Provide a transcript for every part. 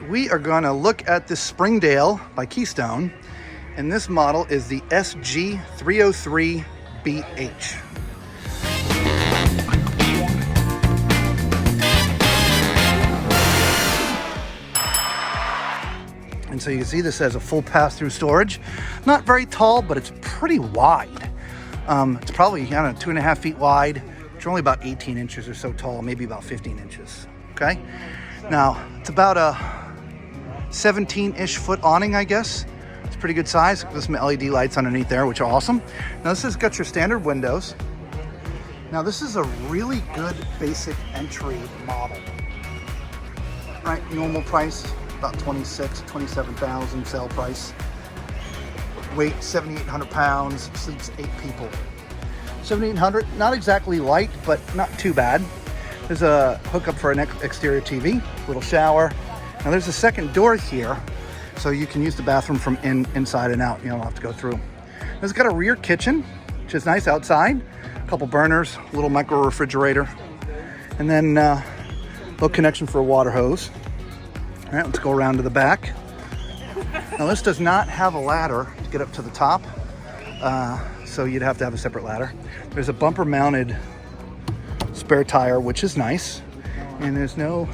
We are going to look at this Springdale by Keystone, and this model is the SG303BH. And so you can see this has a full pass-through storage. Not very tall, but it's pretty wide. It's probably, I don't know, 2.5 feet wide, which are only about 18 inches or so tall, maybe about 15 inches, okay? Now, it's about a 17-ish foot awning, I guess. It's pretty good size. There's some LED lights underneath there, which are awesome. Now, this has got your standard windows. Now, this is a really good basic entry model. Right, normal price, about 27,000 sale price. Weight, 7,800 pounds, sleeps 8 people. 7,800, not exactly light, but not too bad. There's a hookup for an exterior TV, little shower. Now there's a second door here, so you can use the bathroom from inside and out. You don't have to go through. It's got a rear kitchen, which is nice outside. A couple burners, a little micro refrigerator, and then little connection for a water hose. All right, let's go around to the back. Now this does not have a ladder to get up to the top, so you'd have to have a separate ladder. There's a bumper mounted spare tire, which is nice, and there's no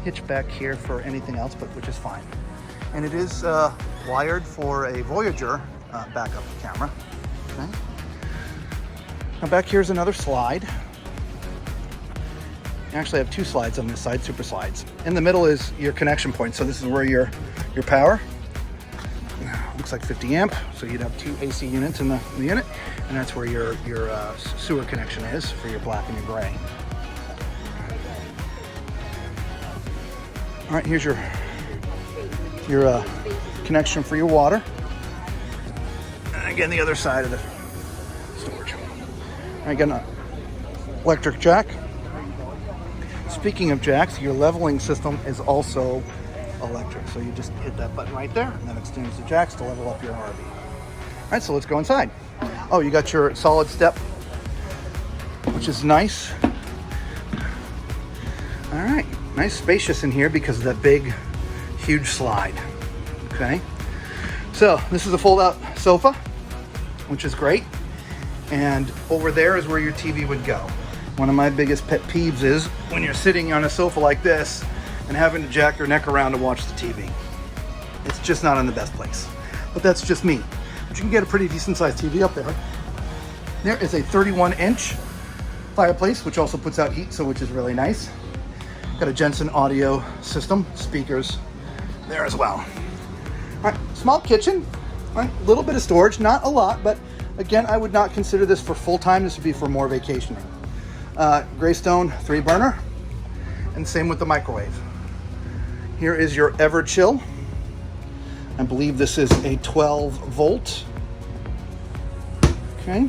hitch back here for anything else, but which is fine. And it is wired for a Voyager backup camera. Okay. Now back here's another slide. You actually have 2 slides on this side, super slides. In the middle is your connection point, so this is where your power. Looks like 50 amp, so you'd have 2 AC units in the unit, and that's where your sewer connection is for your black and your gray. All right, here's your connection for your water. And again, the other side of the storage. All right, got an electric jack. Speaking of jacks, your leveling system is also electric. So you just hit that button right there, and that extends the jacks to level up your RV. All right, so let's go inside. Oh, you got your solid step, which is nice. All right, nice spacious in here because of that big, huge slide. Okay, so this is a fold-out sofa, which is great. And over there is where your TV would go. One of my biggest pet peeves is when you're sitting on a sofa like this and having to jack your neck around to watch the TV. It's just not in the best place. But that's just me. But you can get a pretty decent sized TV up there. There is a 31-inch fireplace, which also puts out heat, so which is really nice. Got a Jensen audio system, speakers there as well. All right, small kitchen, all right, a little bit of storage, not a lot, but again, I would not consider this for full-time. This would be for more vacationing. Greystone 3-burner, and same with the microwave. Here is your Everchill. I believe this is a 12-volt. Okay.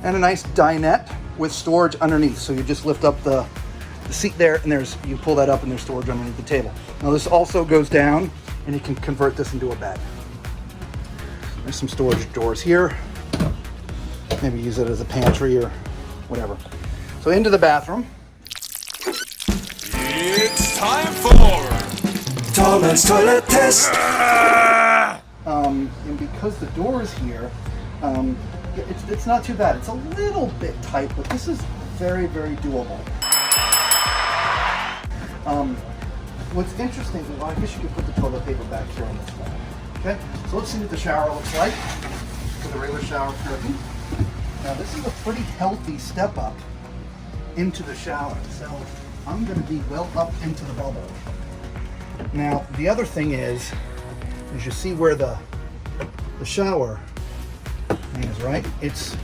And a nice dinette with storage underneath. So you just lift up the seat there, and you pull that up, and there's storage underneath the table. Now this also goes down, and you can convert this into a bed. There's some storage doors here. Maybe use it as a pantry or whatever. So into the bathroom. It's time for Tallman's Toilet Test. And because the door is here, it's not too bad. It's a little bit tight, but this is very, very doable. What's interesting, well, I guess you could put the toilet paper back here on this wall. Okay, so let's see what the shower looks like with a regular shower curtain. Now this is a pretty healthy step up into the shower, so I'm going to be well up into the bubble. Now the other thing is you see where the shower is, right? It's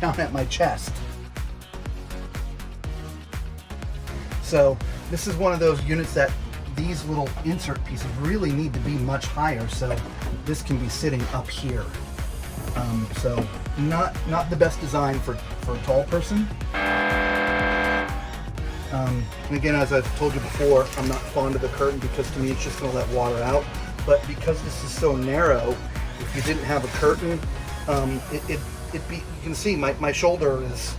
down at my chest. So this is one of those units that these little insert pieces really need to be much higher, so this can be sitting up here. So not the best design for a tall person. And again, as I've told you before, I'm not fond of the curtain because to me it's just going to let water out. But because this is so narrow, if you didn't have a curtain, you can see my shoulder is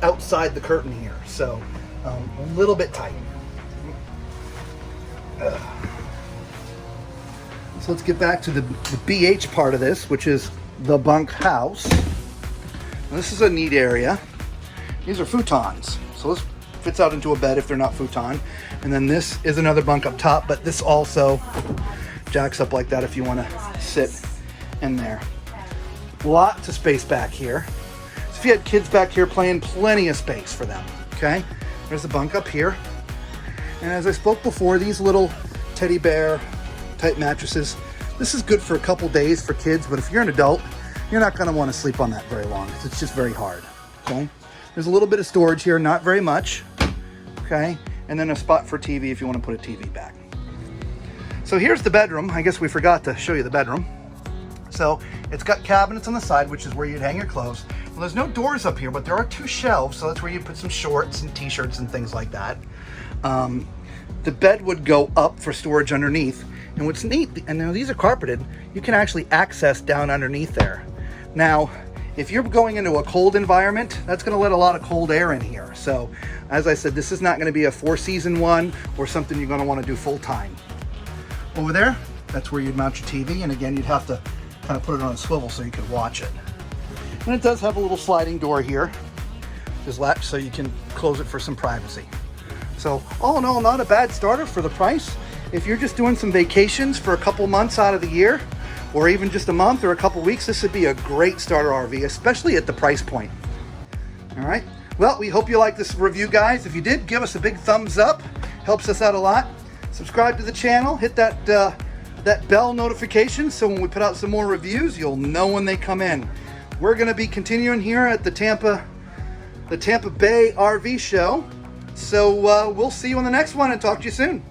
outside the curtain here, so a little bit tight. So let's get back to the BH part of this, which is the bunk house. Now, this is a neat area. These are futons. So this fits out into a bed if they're not futon. And then this is another bunk up top, but this also jacks up like that if you want to sit in there. Lots of space back here. So if you had kids back here playing, plenty of space for them. Okay, there's the bunk up here. And as I spoke before, these little teddy bear type mattresses, this is good for a couple days for kids, but if you're an adult, you're not going to want to sleep on that very long because it's just very hard. Okay, there's a little bit of storage here, not very much. Okay, and then a spot for TV if you want to put a TV back. So here's the bedroom. I guess we forgot to show you the bedroom. So it's got cabinets on the side, which is where you'd hang your clothes. Well, there's no doors up here, but there are 2 shelves, so that's where you put some shorts and t-shirts and things like that. The bed would go up for storage underneath. And what's neat, and now these are carpeted, you can actually access down underneath there. Now, if you're going into a cold environment, that's going to let a lot of cold air in here. So, as I said, this is not going to be a 4-season one or something you're going to want to do full time. Over there, that's where you'd mount your TV, and again, you'd have to kind of put it on a swivel so you could watch it. And it does have a little sliding door here, just latch so you can close it for some privacy. So, all in all, not a bad starter for the price. If you're just doing some vacations for a couple months out of the year, or even just a month or a couple weeks, this would be a great starter RV, especially at the price point. All right. Well, we hope you like this review, guys. If you did, give us a big thumbs up. Helps us out a lot. Subscribe to the channel. Hit that bell notification so when we put out some more reviews, you'll know when they come in. We're going to be continuing here at the Tampa Bay RV show. So we'll see you on the next one and talk to you soon.